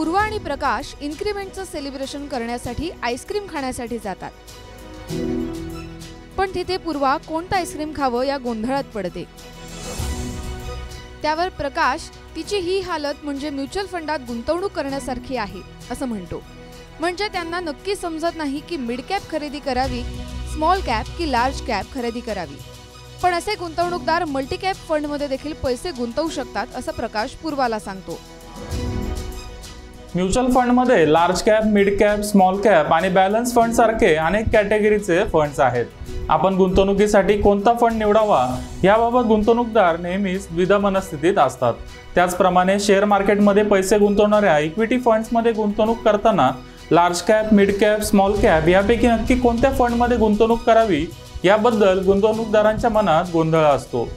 पूर्वा आणि प्रकाश इन्क्रिमेंटचं सेलिब्रेशन करण्यासाठी आईस्क्रीम खाण्यासाठी जातात. पण तिथे पूर्वा कोणतं आईस्क्रीम खावं या गोंधळात पडते. त्यावर प्रकाश तिची ही हालत म्हणजे म्युच्युअल फंडात गुंतवणूक करण्यासारखी आहे असं म्हणतो. म्हणजे त्यांना नक्की समजत नाही की मिड कॅप खरेदी करावी, स्मॉल कॅप की लार्ज कॅप खरेदी करावी. पण असे गुंतवणूकदार मल्टी कॅप फंडमध्ये देखील पैसे गुंतवू शकतात असं प्रकाश पूर्वाला सांगतो. म्युच्युअल फंडमध्ये large cap, mid cap, small cap आणि बॅलन्स फंड सारखे अनेक कॅटेगरीचे फंड्स आहेत. आपण गुंतवणुकीसाठी कोणता फंड निवडावा याबाबत गुंतवणूकदार नेहमीच द्विधा मनस्थितीत असतात. त्याचप्रमाणे शेअर मार्केटमध्ये पैसे गुंतवणाऱ्या इक्विटी फंड्समध्ये गुंतवणूक करताना large cap, mid cap, small cap यापैकी नक्की कोणत्या फंडमध्ये गुंतवणूक करावी याबद्दल गुंतवणूकदारांच्या मनात गोंधळ असतो.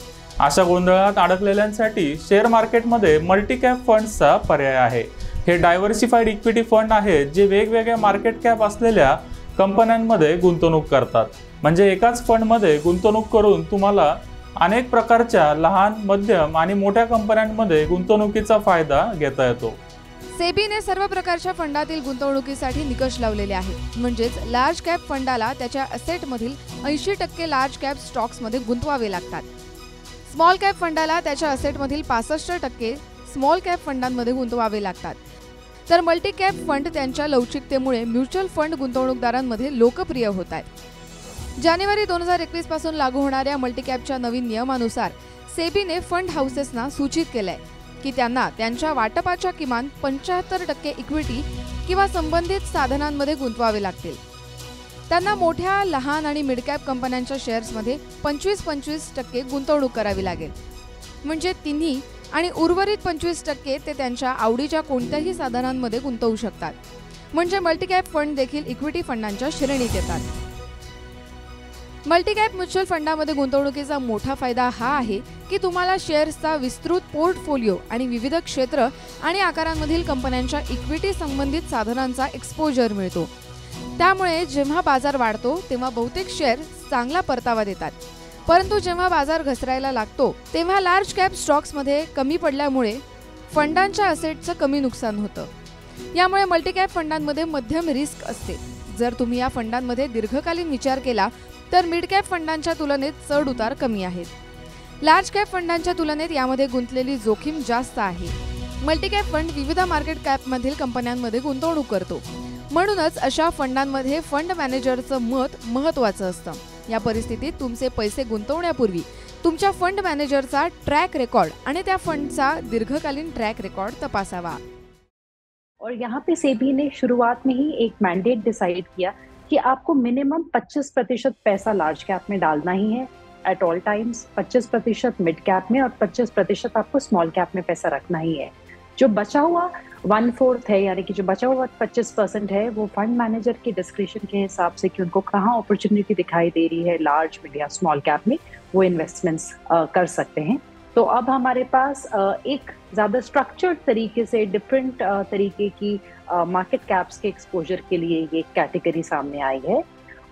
अशा गोंधळात अडकलेल्यांसाठी शेअर मार्केटमध्ये मल्टी कॅप फंड्सचा पर्याय आहे. हे डायव्हर्सिफाईड इक्विटी फंड आहेत जे वेगवेगळ्या मार्केट कॅप असलेल्या कंपन्यांमध्ये गुंतवणूक करतात. म्हणजे एकाच फंडमध्ये गुंतवणूक करून तुम्हाला अनेक प्रकारच्या लहान, मध्यम आणि मोठ्या कंपन्यांमध्ये गुंतवणुकीचा फायदा घेता येतो. सेबीने सर्व प्रकारच्या फंडातील गुंतवणुकीसाठी निकष लावलेले आहेत. म्हणजेच लार्ज कॅप फंडाला त्याच्या असेटमधील 80% लार्ज कॅप स्टॉक्समध्ये गुंतवावे लागतात. स्मॉल कॅप फंडाला त्याच्या असेटमधील 65% स्मॉल कॅप फंडांमध्ये गुंतवावे लागतात. तर मल्टी कॅप फंड त्यांच्या लवचिकतेमुळे म्युच्युअल फंड गुंतवणूकदारांमध्ये लोकप्रिय होत आहेत. जानेवारी 2021 पासून लागू होणाऱ्या मल्टी कॅपच्या नवीन नियमानुसार सेबीने फंड हाऊसेसना सूचित केलंय की त्यांना त्यांच्या वाटपाच्या किमान 75% इक्विटी किंवा संबंधित साधनांमध्ये गुंतवावे लागतील. त्यांना मोठ्या, लहान आणि मिड कॅप कंपन्यांच्या शेअर्समध्ये 25% गुंतवणूक करावी लागेल. म्हणजे तिन्ही आणि उर्वरित 25% ते त्यांच्या आवडीच्या कोणत्याही साधनांमध्ये गुंतवू शकतात. म्हणजे मल्टी कॅप फंड देखील इक्विटी फंडांच्या श्रेणीत येतात. मल्टी कॅप म्युच्युअल फंडामध्ये गुंतवणुकीचा मोठा फायदा हा आहे की तुम्हाला शेअर्सचा विस्तृत पोर्टफोलिओ आणि विविध क्षेत्र आणि आकारांमधील कंपन्यांच्या इक्विटी संबंधित साधनांचा एक्सपोजर मिळतो. त्यामुळे जेव्हा बाजार वाढतो तेव्हा बहुतेक शेअर चांगला परतावा देतात. परंतु जेव्हा बाजार घसरायला लागतो तेव्हा लार्ज कॅप स्टॉक्समध्ये कमी पडल्यामुळे फंडांच्या असेटचं कमी नुकसान होतं. यामुळे मल्टी कॅप फंडांमध्ये मध्यम रिस्क असते. जर तुम्ही या फंडांमध्ये दीर्घकालीन विचार केला तर मिड कॅप फंडांच्या तुलनेत चढ उतार कमी आहेत. लार्ज कॅप फंडांच्या तुलनेत यामध्ये गुंतलेली जोखीम जास्त आहे. मल्टी कॅप फंड विविध मार्केट कॅपमधील कंपन्यांमध्ये गुंतवणूक करतो. म्हणूनच अशा फंडांमध्ये फंड मॅनेजरचं मत महत्त्वाचं असतं. या परिस्थितीत तुमचे पैसे गुंतवण्यापूर्वी तुमच्या फंड मॅनेजरचा ट्रॅक रेकॉर्ड आणि त्या फंडचा दीर्घकालीन ट्रॅक रेकॉर्ड तपासावा. और यहाँ पे सेबी ने शुरुआत में ही एक मैंडेट डिसाइड किया कि आपको मिनिमम 25% पैसा लार्ज कैप में डालना ही है at all times, 25% mid cap में और 25% आपको स्मॉल कैप में पैसा रखना ही है. जो बचा हुआ 1/4 है, यानी कि जो बचा हुआ 25% है, वो फंड मैनेजर के डिस्क्रिप्शन के हिसाब से कि उनको कहाँ अपॉर्चुनिटी दिखाई दे रही है लार्ज, मिड या स्मॉल कैप में, वो इन्वेस्टमेंट्स कर सकते हैं. तो अब हमारे पास एक ज़्यादा स्ट्रक्चर्ड तरीके से डिफरेंट तरीके की मार्केट कैप्स के एक्सपोजर के लिए ये कैटेगरी सामने आई है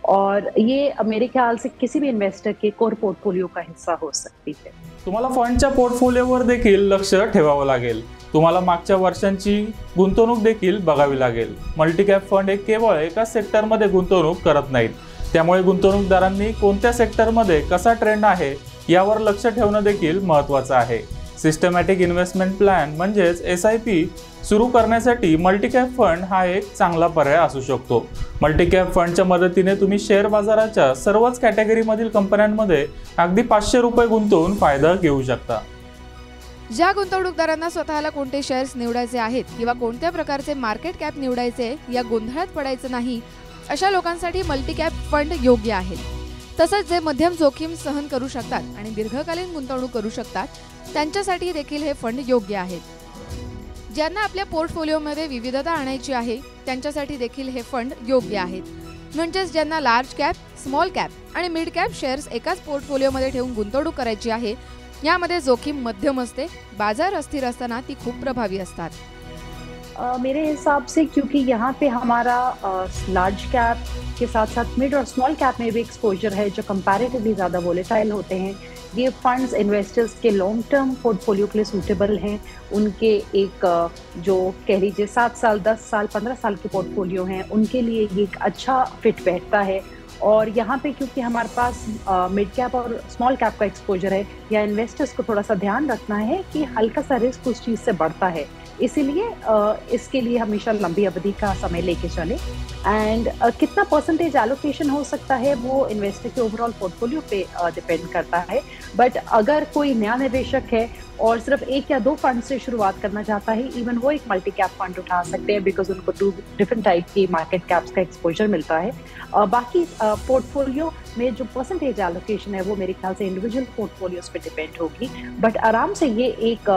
और ये मेरे ख्याल से किसी भी इन्वेस्टर के कोर पोर्टफोलियो का हिस्सा हो सकती है. तुम्हाला फंडच्या पोर्टफोलिओवर देखील लक्ष ठेवावं लागेल. तुम्हाला मागच्या वर्षांची गुंतवणूक देखील बघावी लागेल. मल्टी कॅप फंड हे केवळ एकाच सेक्टरमध्ये गुंतवणूक करत नाहीत. त्यामुळे गुंतवणूकदारांनी कोणत्या सेक्टरमध्ये कसा ट्रेंड आहे यावर लक्ष ठेवणं देखील महत्त्वाचं आहे. सिस्टमॅटिक इन्व्हेस्टमेंट प्लॅन म्हणजेच SIP सुरू करण्यासाठी मल्टी कॅप फंड हा एक चांगला पर्याय असू शकतो. मल्टी कॅप फंडच्या मदतीने तुम्ही शेअर बाजाराच्या सर्वच कॅटेगरीमधील कंपन्यांमध्ये अगदी ₹500 गुंतवून फायदा घेऊ शकता. ज्या गुंतवणूकदारांना स्वतःला कोणते शेअर्स निवडायचे आहेत किंवा कोणत्या प्रकारचे मार्केट कॅप निवडायचे या गोंधळात पडायचं नाही, अशा लोकांसाठी मल्टी कॅप फंड योग्य आहेत. तसंच जे मध्यम जोखीम सहन करू शकतात आणि दीर्घकालीन गुंतवणूक करू शकतात त्यांच्यासाठी देखील हे फंड योग्य आहेत. ज्यांना आपल्या पोर्टफोलिओमध्ये विविधता आणायची आहे त्यांच्यासाठी देखील हे फंड योग्य आहेत. म्हणजेच ज्यांना लार्ज कॅप, स्मॉल कॅप आणि मिड कॅप शेअर्स एकाच पोर्टफोलिओमध्ये ठेवून गुंतवणूक करायची आहे. यामध्ये जोखीम मध्यम असते. बाजार अस्थिर असताना ती खूप प्रभावी असतात. मेरे हिसाब से क्योंकि यहाँ पे हमारा लार्ज कैप के साथ साथ मिड और स्मॉल कैप में भी एक्सपोजर है जो कंपैरेटिवली ज़्यादा वोलेटाइल होते हैं, ये फंड्स इन्वेस्टर्स के लॉन्ग टर्म पोर्टफोलियो के लिए सूटेबल हैं। उनके एक जो कह लीजिए 7 साल, 10 साल, 15 साल के पोर्टफोलियो हैं, उनके लिए ये एक अच्छा फिट बैठता है। और यहाँ पे क्योंकि हमारे पास मिड कैप और स्मॉल कैप का एक्सपोजर है, या इन्वेस्टर्स को थोड़ा सा ध्यान रखना है कि हल्का सा रिस्क उस चीज़ से बढ़ता है, इसीलिए इसके लिए हमेशा लंबी अवधि का समय लेके चले। एंड कितना परसेंटेज एलोकेशन हो सकता है वो इन्वेस्टर के ओवरऑल पोर्टफोलियो पे डिपेंड करता है। बट अगर कोई नया निवेशक है और सिर्फ 1 या 2 फंड से शुरुआत करना चाहता है, इवन वो एक मल्टी कैप फंड उठा सकते हैं, बिकॉज उनको 2 डिफरेंट टाइप की मार्केट कैप्स का एक्सपोजर मिलता है। बाकी पोर्टफोलियो में जो परसेंटेज एलोकेशन है वो मेरे ख्याल से इंडिविजुअल पोर्टफोलियोज पे डिपेंड होगी, बट आराम से ये एक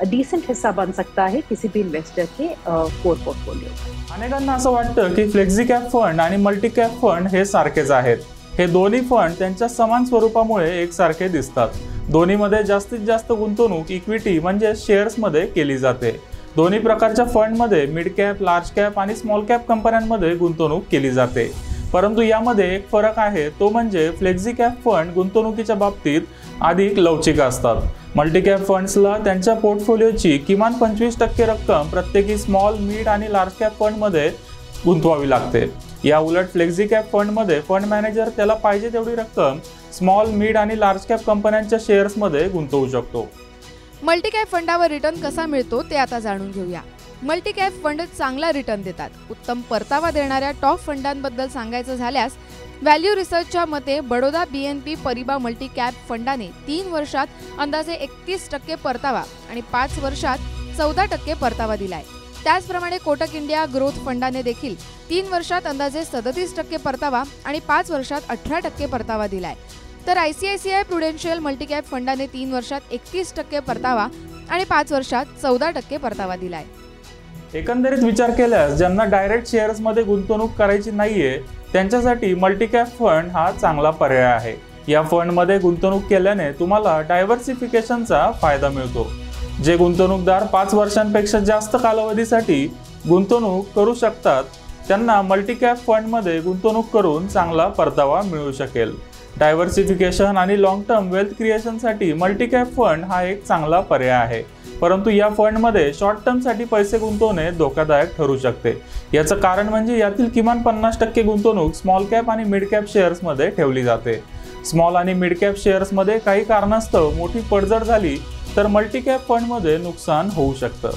डिसेंट हिस्सा बन सकता है किसी भी इन्वेस्टर के कोर पोर्टफोलियो का। अनेकांना असं वाटतं की फ्लेक्सी कॅप फंड आणि मल्टी कॅप फंड हे सारखेच आहेत। हे दोन्ही फंड त्यांच्या समान स्वरूपामुळे एकसारखे दिसतात। दोन्हीमध्ये जास्तीत जास्त गुंतवणूक इक्विटी म्हणजे शेअर्समध्ये केली जाते। दोन्ही प्रकारच्या फंडमध्ये मिड कॅप, लार्ज कॅप आणि स्मॉल कॅप कंपन्यांमध्ये गुंतवणूक केली जाते। परंतु यामध्ये एक फरक आहे, तो म्हणजे फ्लेक्सी कॅप फंड गुंतवणुकीच्या बाबतीत अधिक लवचिक असतात। मल्टी कॅप फंड्सला त्यांच्या पोर्टफोलिओची किमान 25% रक्कम प्रत्येकी स्मॉल, मिड आणि लार्ज कॅप फंडमध्ये गुंतवावी लागते। या उलट फ्लेक्सी कॅप फंडमध्ये फंड मॅनेजर त्याला पाहिजे तेवढी रक्कम स्मॉल, मिड आणि लार्ज कॅप कंपन्यांच्या शेअर्समध्ये गुंतवू शकतो। मल्टी कॅप फंडावर रिटर्न कसा मिळतो ते आता जाणून घेऊया। मल्टी कॅप फंड चांगला रिटर्न देतात। उत्तम परतावा देणाऱ्या टॉप फंडांबद्दल सांगायचं झाल्यास व्हॅल्यू रिसर्चच्या मते बडोदा BNP परिबा मल्टी कॅप फंडाने 3 वर्षात अंदाजे 31% परतावा आणि 5 वर्षात 14% परतावा दिलाय। त्याचप्रमाणे कोटक इंडिया ग्रोथ फंडाने देखील 3 वर्षात अंदाजे 37% परतावा आणि 5 वर्षात 18% परतावा दिलाय। तर ICICI प्रुडेन्शियल मल्टी कॅप फंडाने 3 वर्षात 31% परतावा आणि 5 वर्षात 14% परतावा दिलाय। एकंदरीत विचार केल्यास ज्यांना डायरेक्ट शेअर्समध्ये गुंतवणूक करायची नाहीये, त्यांच्यासाठी मल्टी कॅप फंड हा चांगला पर्याय आहे। या फंडमध्ये गुंतवणूक केल्याने तुम्हाला डायव्हर्सिफिकेशनचा फायदा मिळतो। जे गुंतवणूकदार 5 वर्षांपेक्षा जास्त कालावधीसाठी गुंतवणूक करू शकतात, त्यांना मल्टी कॅप फंडमध्ये गुंतवणूक करून चांगला परतावा मिळू शकेल। डायव्हर्सिफिकेशन आणि लॉंग टर्म वेल्थ क्रिएशनसाठी मल्टी कॅप फंड हा एक चांगला पर्याय आहे। परंतु या फंडमध्ये शॉर्ट टर्मसाठी पैसे गुंतवणे धोकादायक ठरू शकते। याचं कारण म्हणजे यातील किमान 50% गुंतवणूक स्मॉल कॅप आणि मिड कॅप शेअर्समध्ये ठेवली जाते। स्मॉल आणि मिड कॅप शेअर्समध्ये काही कारणास्तव मोठी पडझड झाली तर मल्टी कॅप फंडमध्ये नुकसान होऊ शकतं।